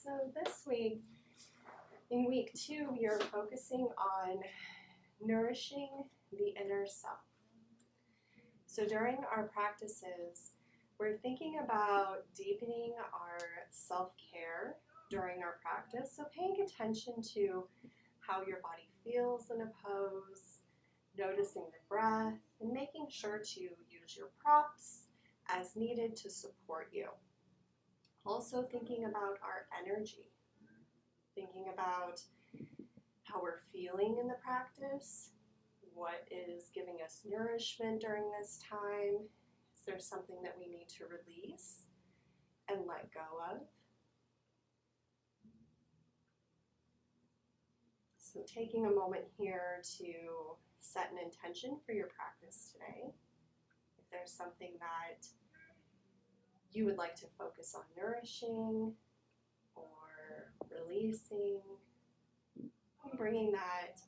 So this week, in week 2, we are focusing on nourishing the inner self. So during our practices, we're thinking about deepening our self-care during our practice. So paying attention to how your body feels in a pose, noticing the breath, and making sure to use your props as needed to support you. Also thinking about our energy, thinking about how we're feeling in the practice, what is giving us nourishment during this time. Is there something that we need to release and let go of? So taking a moment here to set an intention for your practice today. If there's something that you would like to focus on nourishing or releasing, and bringing that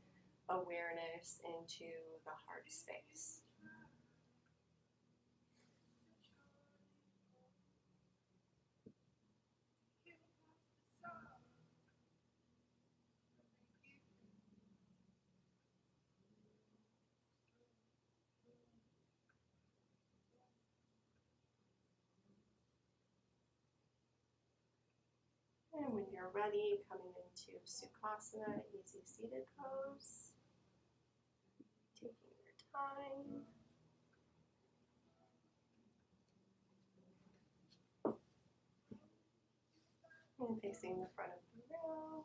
awareness into the heart space. And when you're ready, coming into Sukhasana, easy seated pose. Taking your time. And facing the front of the room.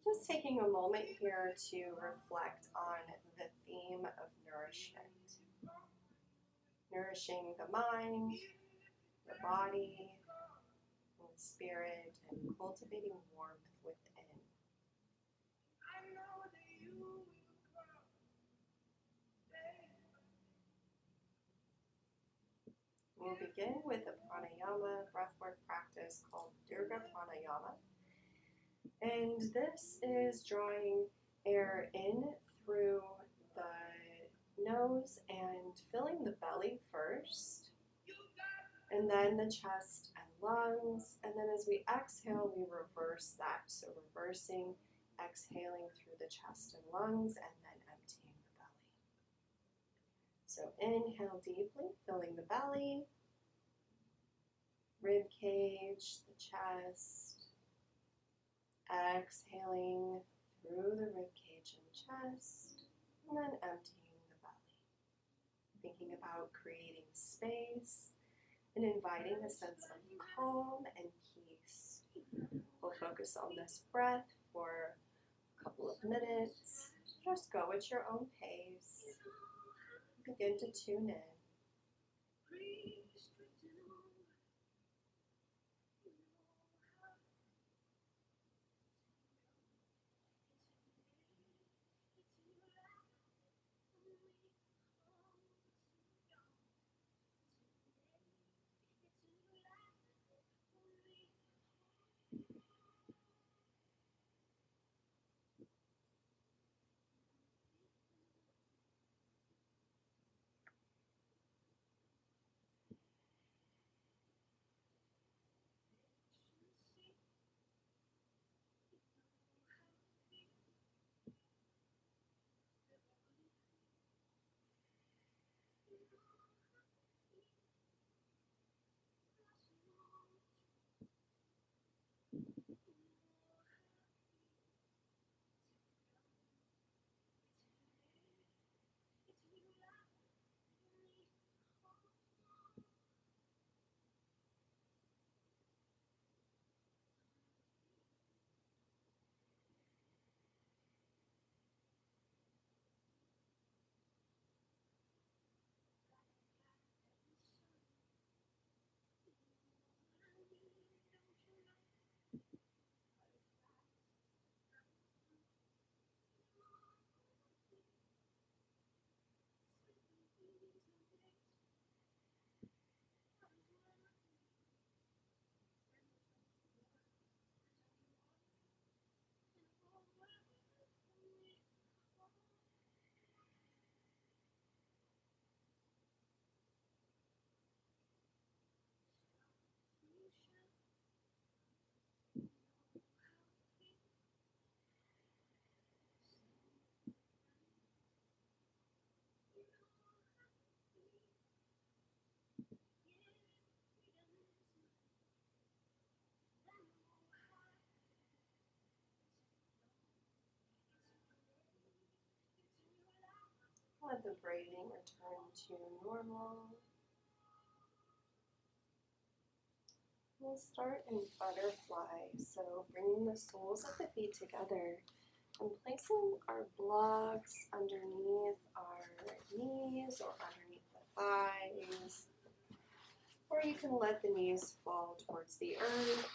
Just taking a moment here to reflect on the theme of nourishment. Nourishing the mind, the body, and the spirit, and cultivating warmth within. We'll begin with a pranayama breathwork practice called Dirga Pranayama. And this is drawing air in through the nose and filling the belly first, and then the chest and lungs. And then as we exhale, we reverse that. So reversing, exhaling through the chest and lungs, and then emptying the belly. So inhale deeply, filling the belly, rib cage, the chest. Exhaling through the rib cage and chest, and then emptying the belly. Thinking about creating space and inviting a sense of calm and peace. We'll focus on this breath for a couple of minutes. Just go at your own pace. Begin to tune in. Let the breathing return to normal. We'll start in butterfly, so bringing the soles of the feet together and placing our blocks underneath our knees or underneath the thighs. Or you can let the knees fall towards the earth,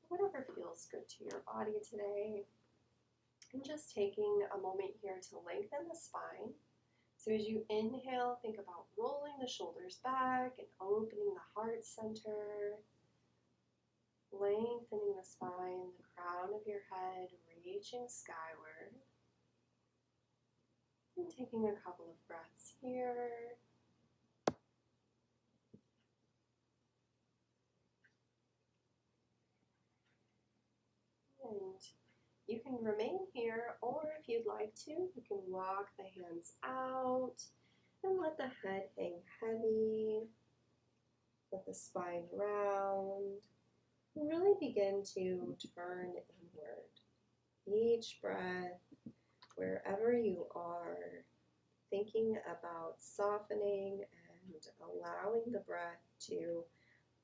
whatever feels good to your body today. And just taking a moment here to lengthen the spine. So as you inhale, think about rolling the shoulders back and opening the heart center. Lengthening the spine, the crown of your head reaching skyward. And taking a couple of breaths here. And you can remain here, or if you'd like to, you can walk the hands out and let the head hang heavy. Let the spine round. And really begin to turn inward. Each breath, wherever you are, thinking about softening and allowing the breath to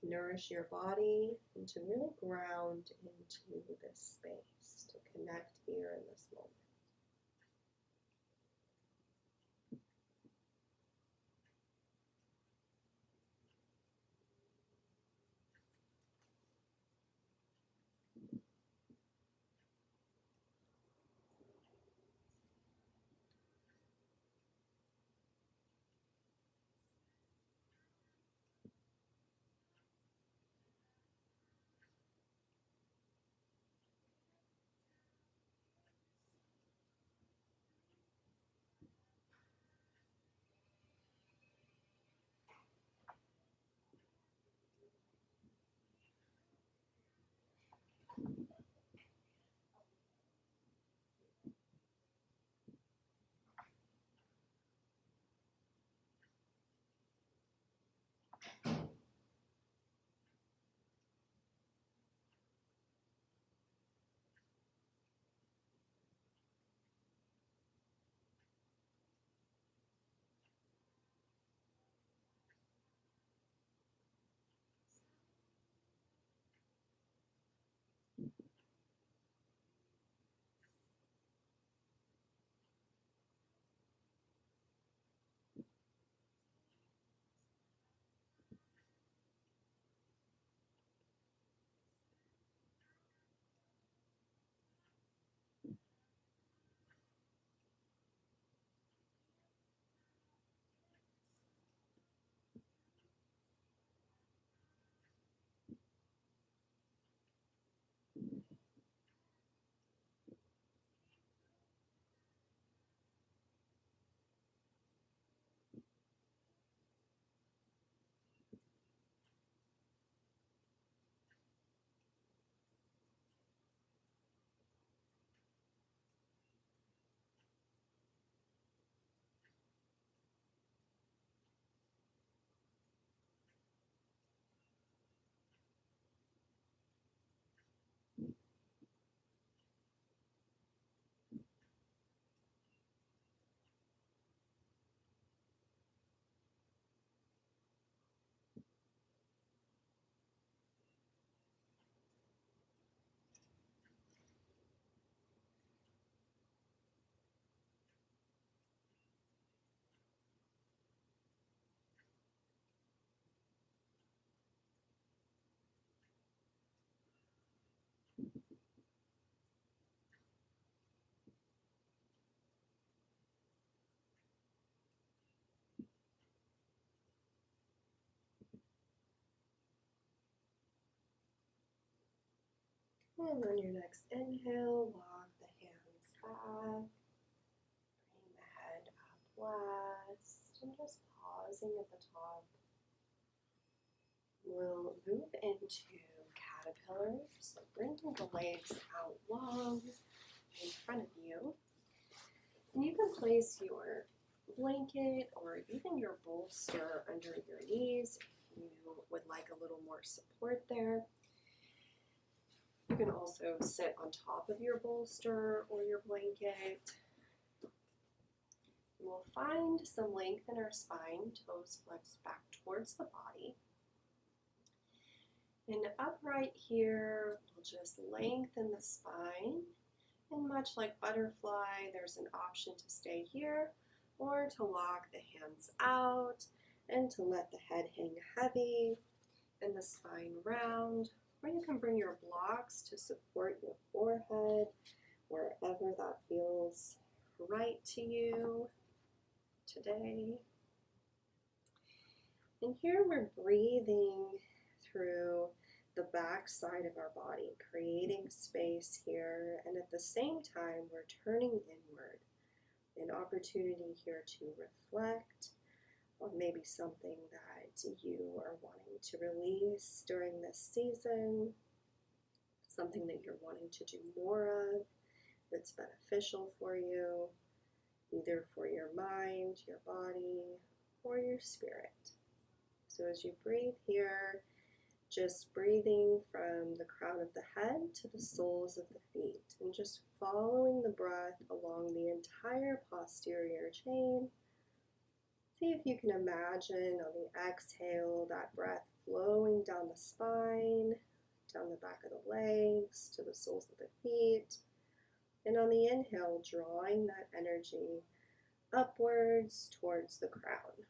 nourish your body and to really ground into this space, to connect here in this moment. And on your next inhale, walk the hands back. Bring the head up west. And just pausing at the top. We'll move into caterpillar. So bring the legs out long in front of you. And you can place your blanket or even your bolster under your knees if you would like a little more support there. You can also sit on top of your bolster or your blanket. We'll find some length in our spine, toes flexed back towards the body. And upright here, we'll just lengthen the spine. And much like butterfly, there's an option to stay here or to walk the hands out and to let the head hang heavy and the spine round. Or you can bring your blocks to support your forehead wherever that feels right to you today. And here we're breathing through the back side of our body, creating space here, and at the same time we're turning inward. An opportunity here to reflect on maybe something that you are wanting to release during this season, something that you're wanting to do more of that's beneficial for you, either for your mind, your body, or your spirit. So as you breathe here, just breathing from the crown of the head to the soles of the feet, and just following the breath along the entire posterior chain. See if you can imagine on the exhale that breath flowing down the spine, down the back of the legs, to the soles of the feet. And on the inhale, drawing that energy upwards towards the crown.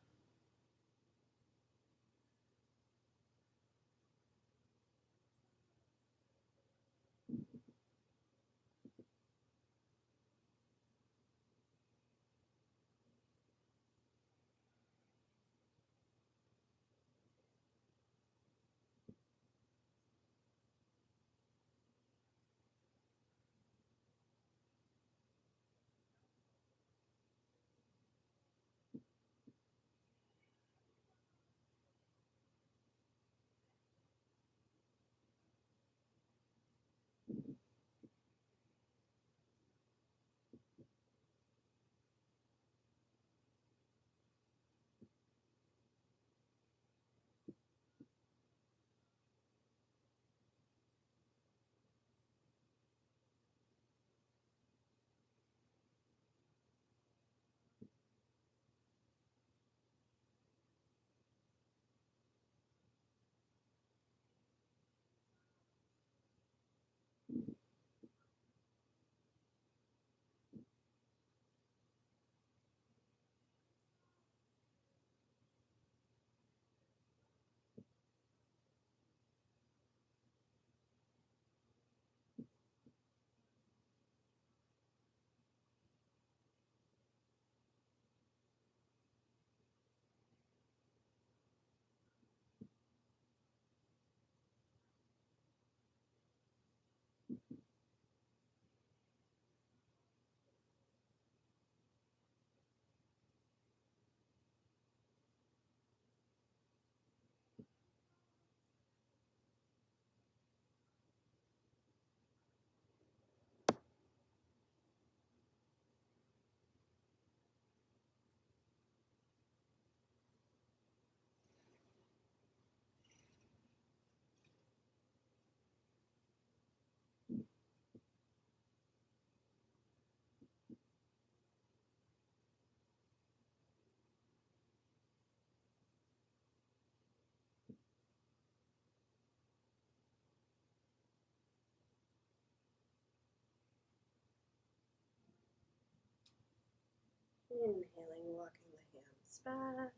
Inhaling, walking the hands back.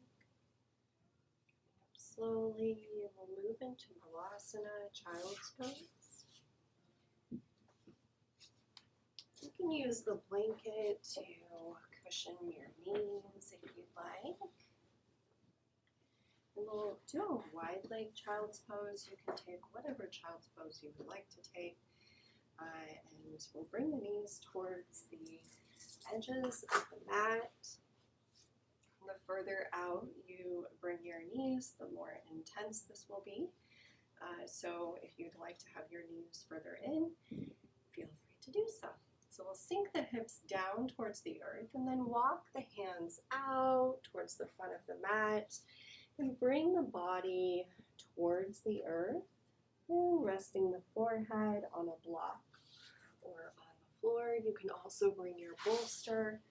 Slowly, we'll move into Balasana, child's pose. You can use the blanket to cushion your knees if you'd like. And we'll do a wide leg child's pose. You can take whatever child's pose you would like to take. And we'll bring the knees towards the edges of the mat. The further out you bring your knees, the more intense this will be. So if you'd like to have your knees further in, feel free to do so. So we'll sink the hips down towards the earth and then walk the hands out towards the front of the mat and bring the body towards the earth and resting the forehead on a block or on the floor. You can also bring your bolster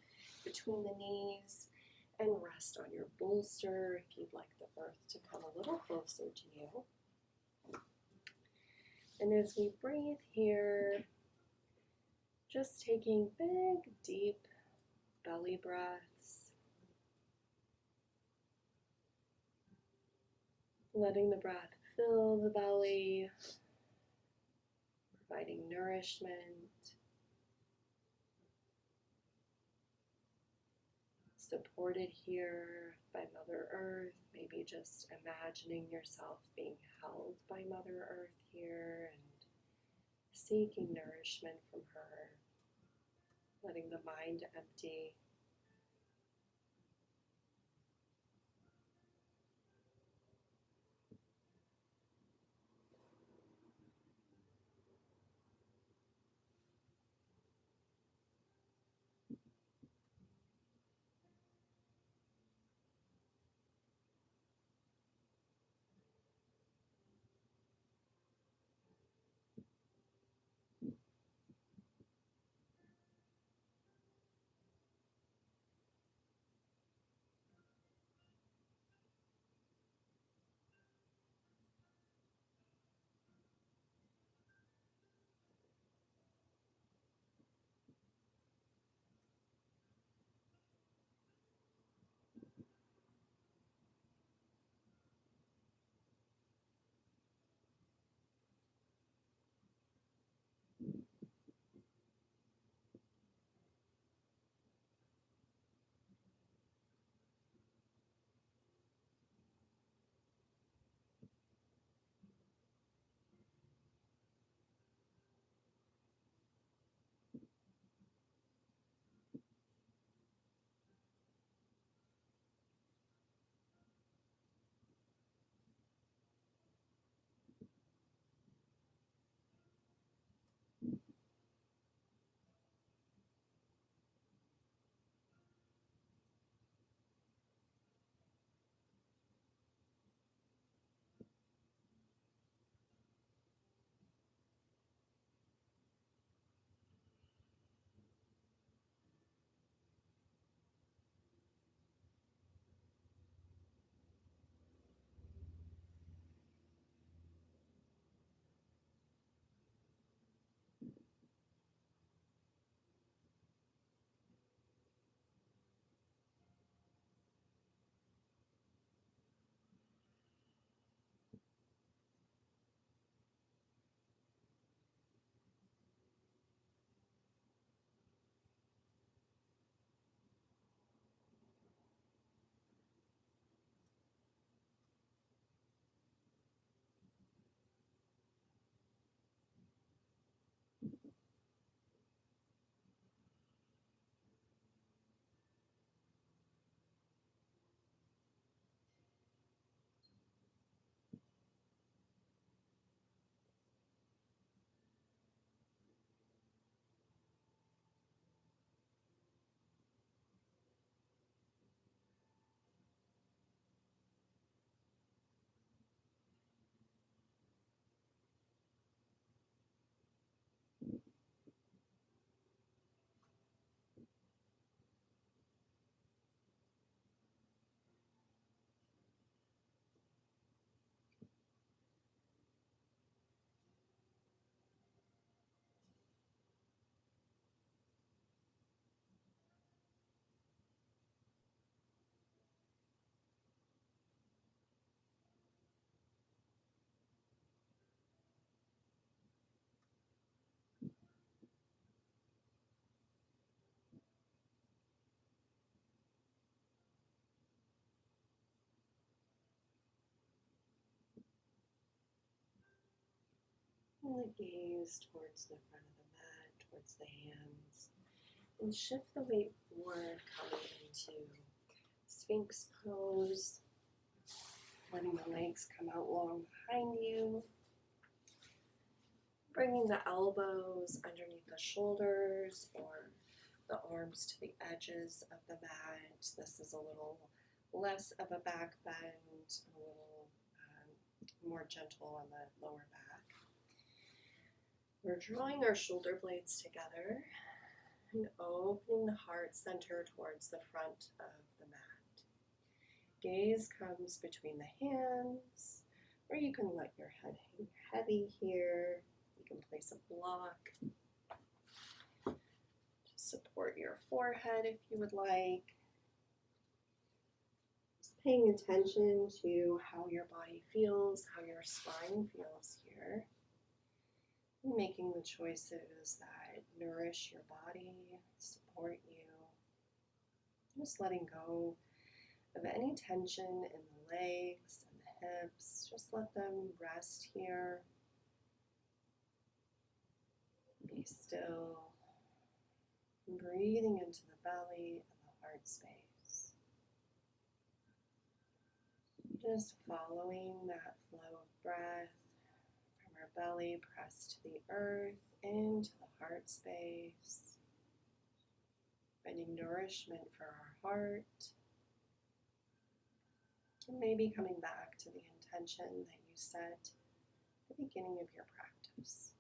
between the knees and rest on your bolster if you'd like the earth to come a little closer to you. And as we breathe here, just taking big, deep belly breaths, letting the breath fill the belly, providing nourishment, supported here by Mother Earth, maybe just imagining yourself being held by Mother Earth here and seeking nourishment from her, letting the mind empty. And the gaze towards the front of the mat, towards the hands, and shift the weight forward, coming into Sphinx pose, letting the legs come out long behind you, bringing the elbows underneath the shoulders or the arms to the edges of the mat. This is a little less of a back bend, a little more gentle on the lower back. We're drawing our shoulder blades together And opening the heart center towards the front of the mat. Gaze comes between the hands, or you can let your head hang heavy here. You can place a block to support your forehead if you would like. Just paying attention to how your body feels, how your spine feels here. And making the choices that nourish your body, support you. Just letting go of any tension in the legs and the hips. Just let them rest here. Be still. Breathing into the belly and the heart space. Just following that flow of breath from our belly pressed to the earth into the heart space. Finding nourishment for our heart. And maybe coming back to the intention that you set at the beginning of your practice.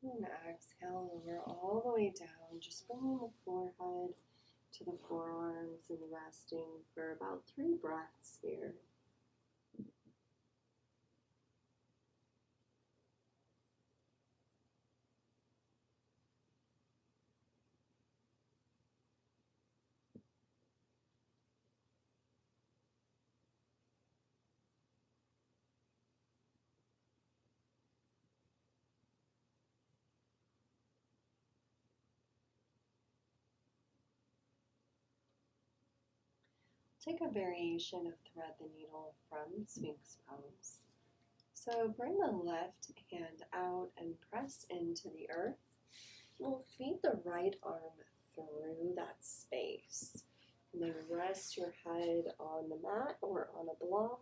And exhale over all the way down, just bringing the forehead to the forearms and resting for about 3 breaths here. Take a variation of thread the needle from Sphinx pose. So bring the left hand out and press into the earth. We'll feed the right arm through that space. And then rest your head on the mat or on a block.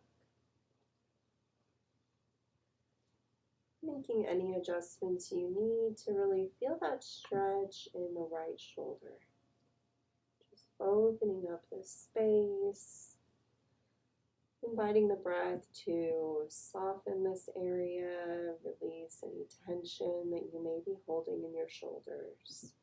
Making any adjustments you need to really feel that stretch in the right shoulder. Just opening up this space. Inviting the breath to soften this area, release any tension that you may be holding in your shoulders.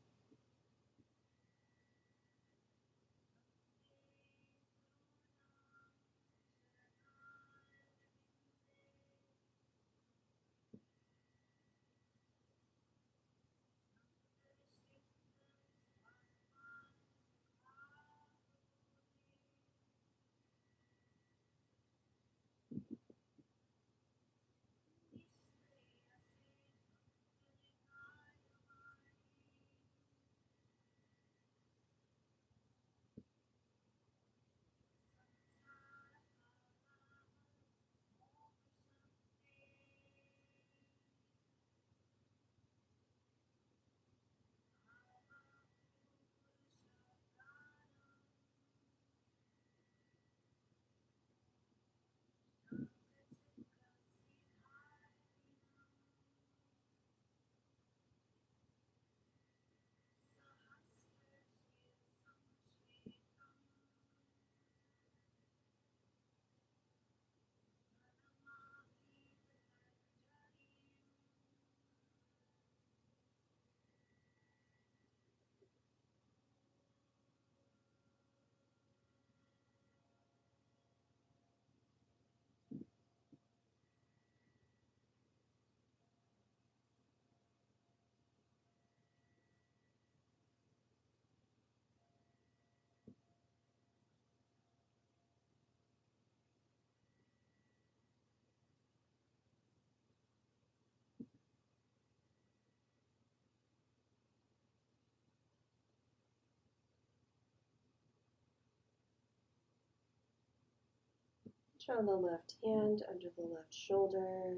Draw the left hand under the left shoulder,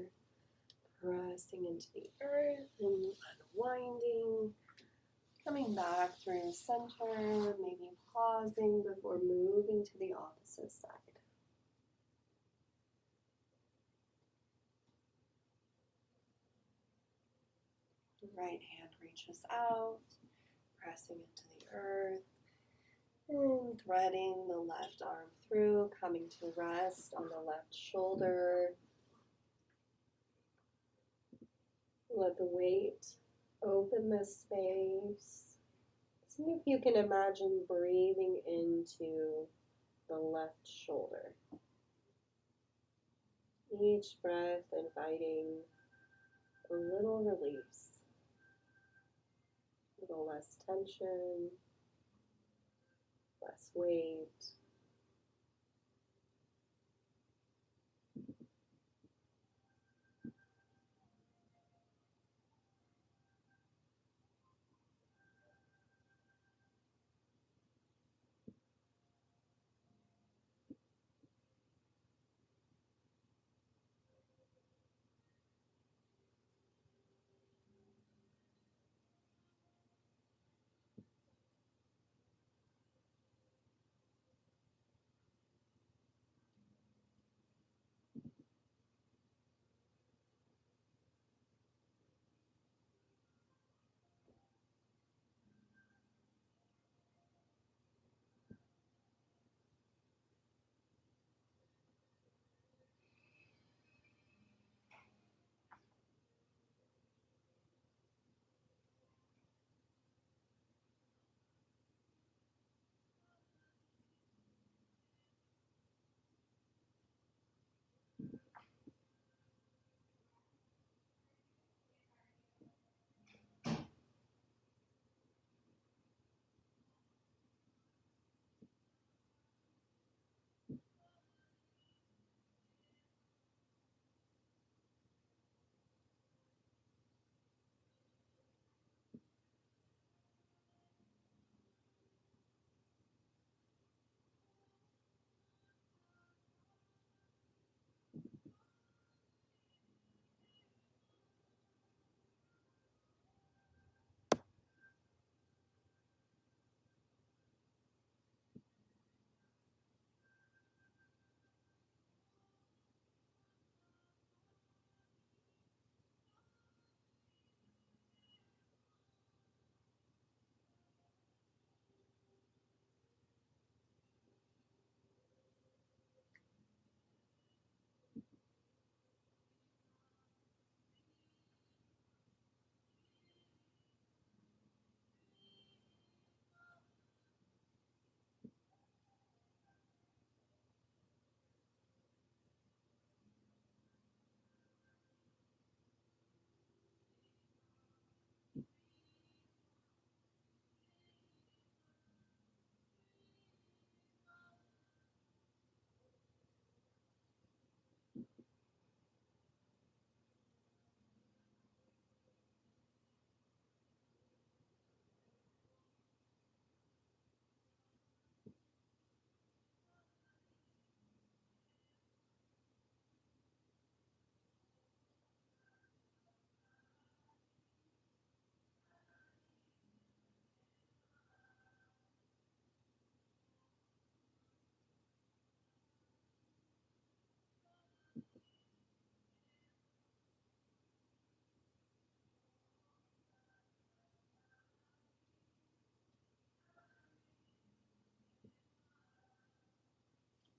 pressing into the earth and unwinding. Coming back through center, maybe pausing before moving to the opposite side. The right hand reaches out, pressing into the earth, and threading the left arm through, coming to rest on the left shoulder. Let the weight open the space. See if you can imagine breathing into the left shoulder. Each breath inviting a little release, a little less tension, less weight.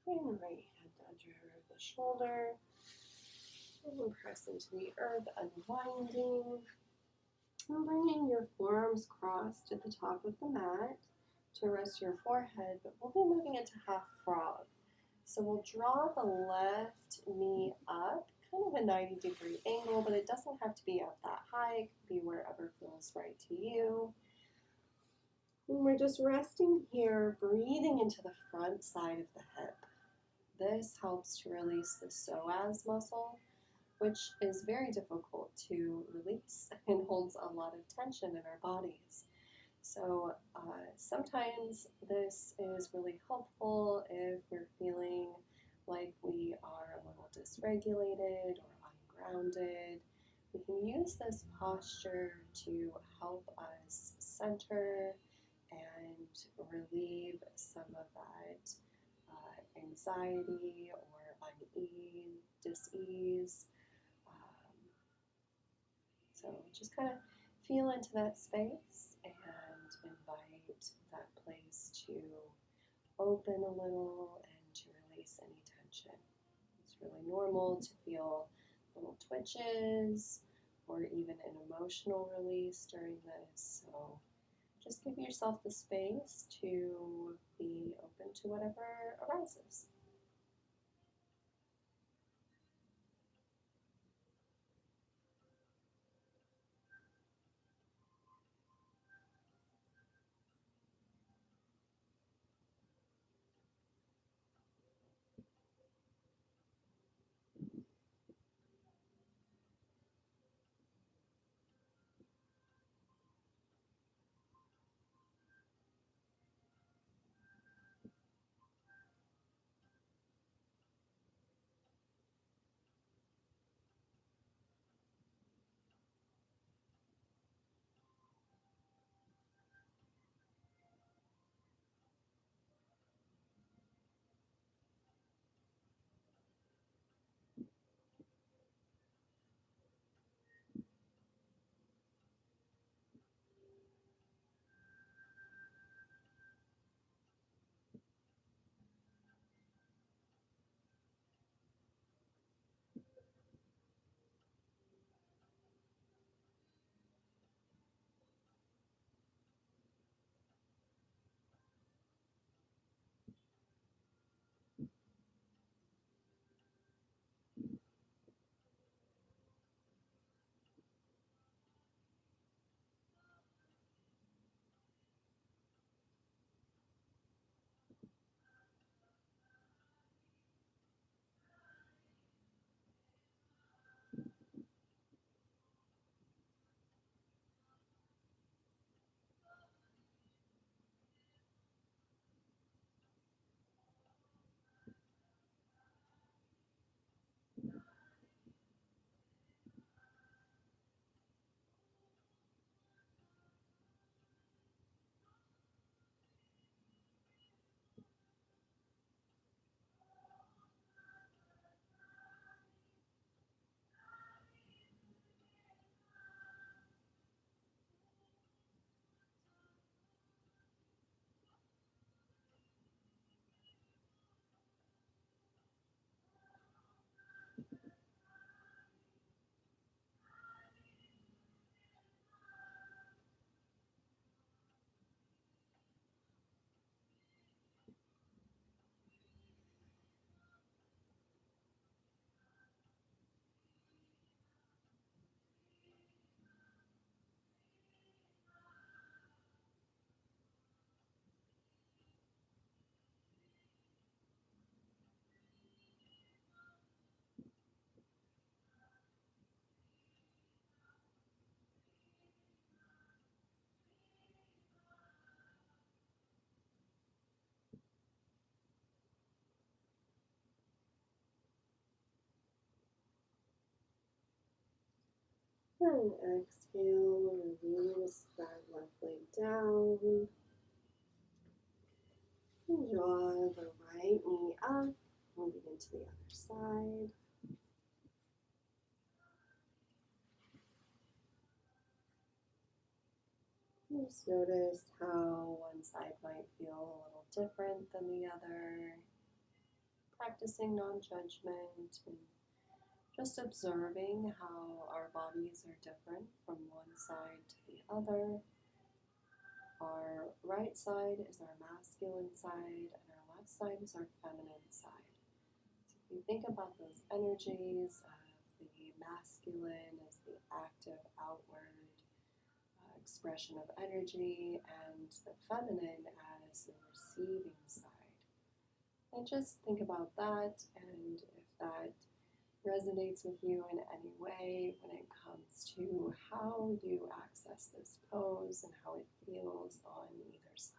Bring the right hand under the shoulder and press into the earth, unwinding. And bringing your forearms crossed to the top of the mat to rest your forehead, but we'll be moving into half frog. So we'll draw the left knee up, kind of a 90-degree angle, but it doesn't have to be up that high. It can be wherever feels right to you. And we're just resting here, breathing into the front side of the hip. This helps to release the psoas muscle, which is very difficult to release and holds a lot of tension in our bodies. So sometimes this is really helpful if we're feeling like we are a little dysregulated or ungrounded, we can use this posture to help us center and relieve some of that anxiety or unease, dis-ease. So just kind of feel into that space and invite that place to open a little and to release any tension. It's really normal to feel little twitches or even an emotional release during this. So just give yourself the space to be open to whatever arises. And exhale, release that left leg down. And draw the right knee up, moving into the other side. Just notice how one side might feel a little different than the other. Practicing non-judgment and just observing how our bodies are different from one side to the other. Our right side is our masculine side and our left side is our feminine side. So if you think about those energies of the masculine as the active outward expression of energy and the feminine as the receiving side. And just think about that, and if that resonates with you in any way when it comes to how you access this pose and how it feels on either side.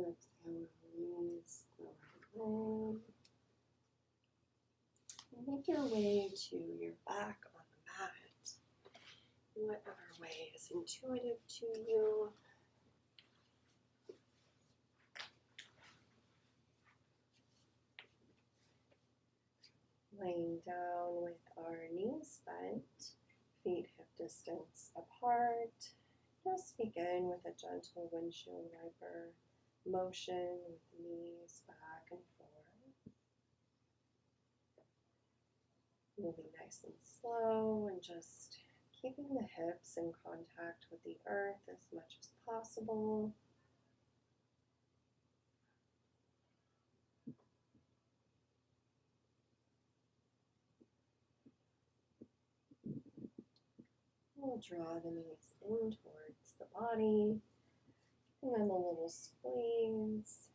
exhale, release the right leg. Make your way to your back on the mat, in whatever way is intuitive to you. Laying down with our knees bent, feet hip distance apart. Just begin with a gentle windshield wiper motion with the knees back and forth. Moving nice and slow and just keeping the hips in contact with the earth as much as possible. We'll draw the knees in towards the body, and then a little squeeze.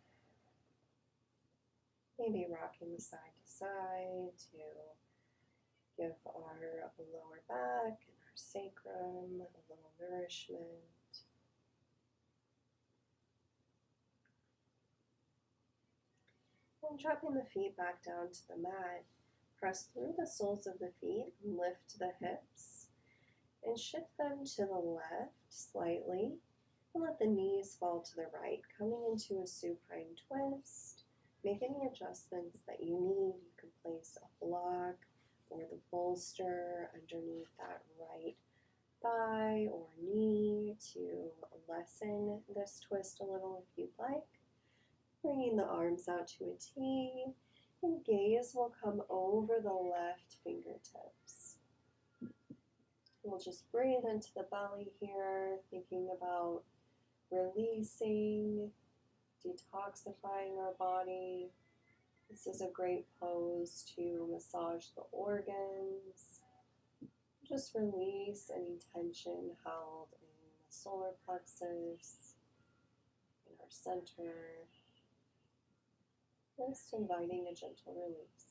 Maybe rocking side to side to give our lower back and our sacrum a little nourishment. And dropping the feet back down to the mat, press through the soles of the feet and lift the hips. And shift them to the left slightly. And let the knees fall to the right, coming into a supine twist. Make any adjustments that you need. You can place a block or the bolster underneath that right thigh or knee to lessen this twist a little if you'd like. Bringing the arms out to a T, and gaze will come over the left fingertips. We'll just breathe into the belly here, thinking about releasing, detoxifying our body. This is a great pose to massage the organs. Just release any tension held in the solar plexus, in our center. Just inviting a gentle release.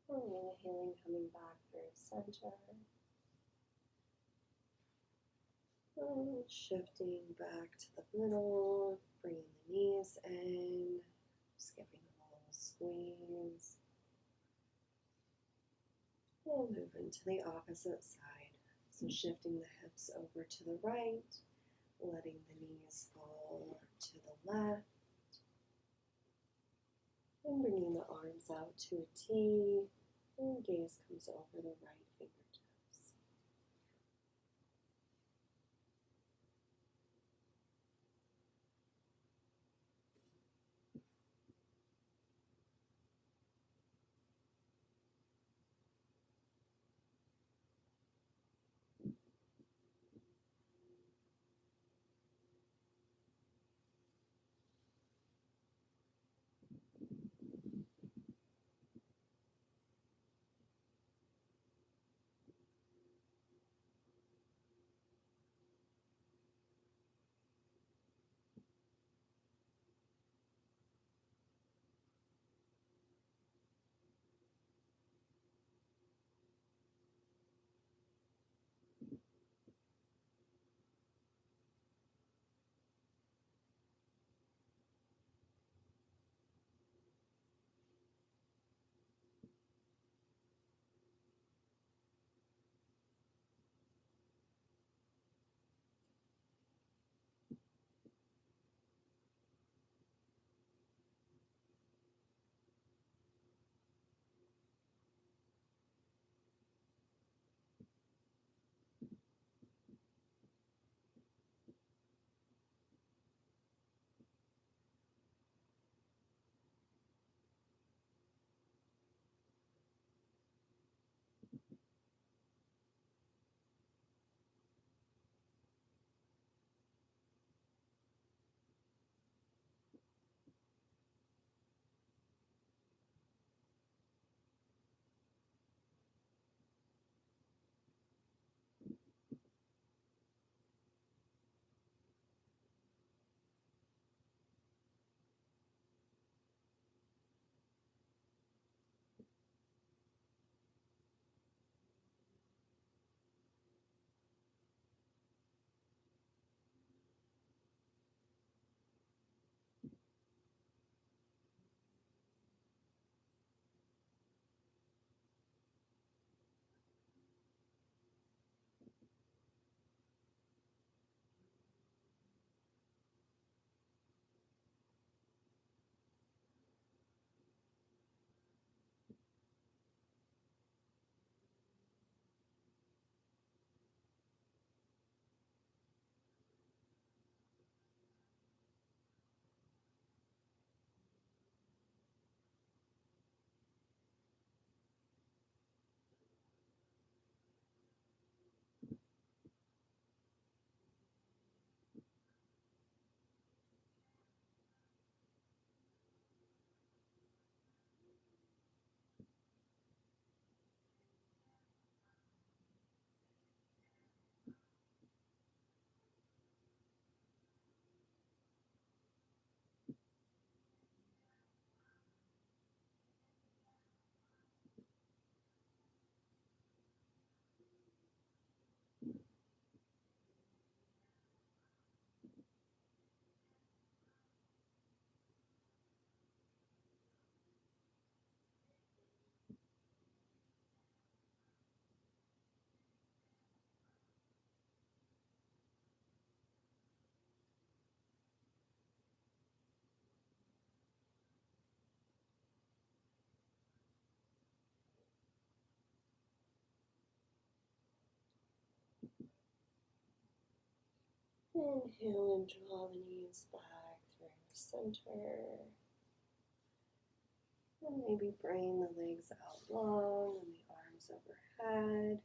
Inhaling, coming back through center. And shifting back to the middle, bringing the knees in, skipping a little squeeze. And move into the opposite side. So shifting the hips over to the right, letting the knees fall to the left. And bringing the arms out to a T, and gaze comes over the right fingertips. Inhale and draw the knees back through the center. And maybe bring the legs out long and the arms overhead.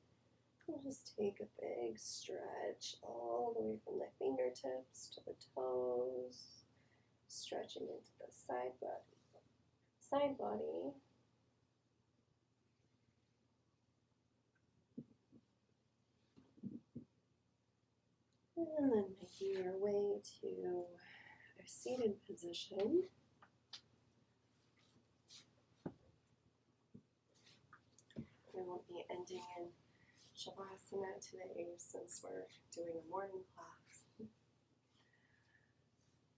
And just take a big stretch all the way from the fingertips to the toes, stretching into the side body. And then making your way to a seated position. We won't be ending in Shavasana today since we're doing a morning class.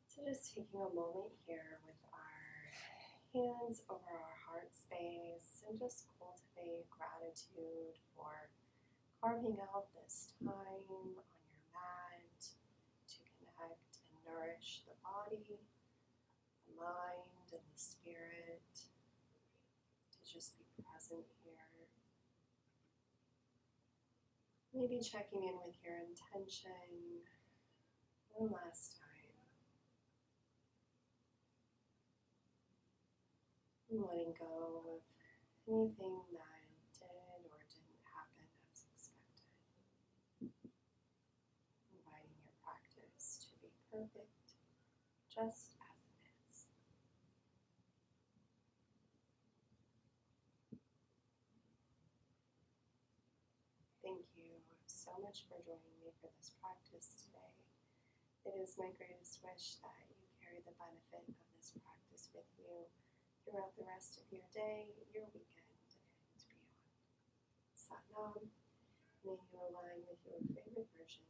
So just taking a moment here with our hands over our heart space and just cultivate gratitude for carving out this time on your mat to connect and nourish the body, the mind, and the spirit, to just be present here. Maybe checking in with your intention one last time. And letting go of anything that did or didn't happen as expected. Inviting your practice to be perfect, just as it is. Thank you so much for joining me for this practice today. It is my greatest wish that you carry the benefit of this practice with you throughout the rest of your day, your weekend, and beyond. Sat Nam, may you align with your favorite version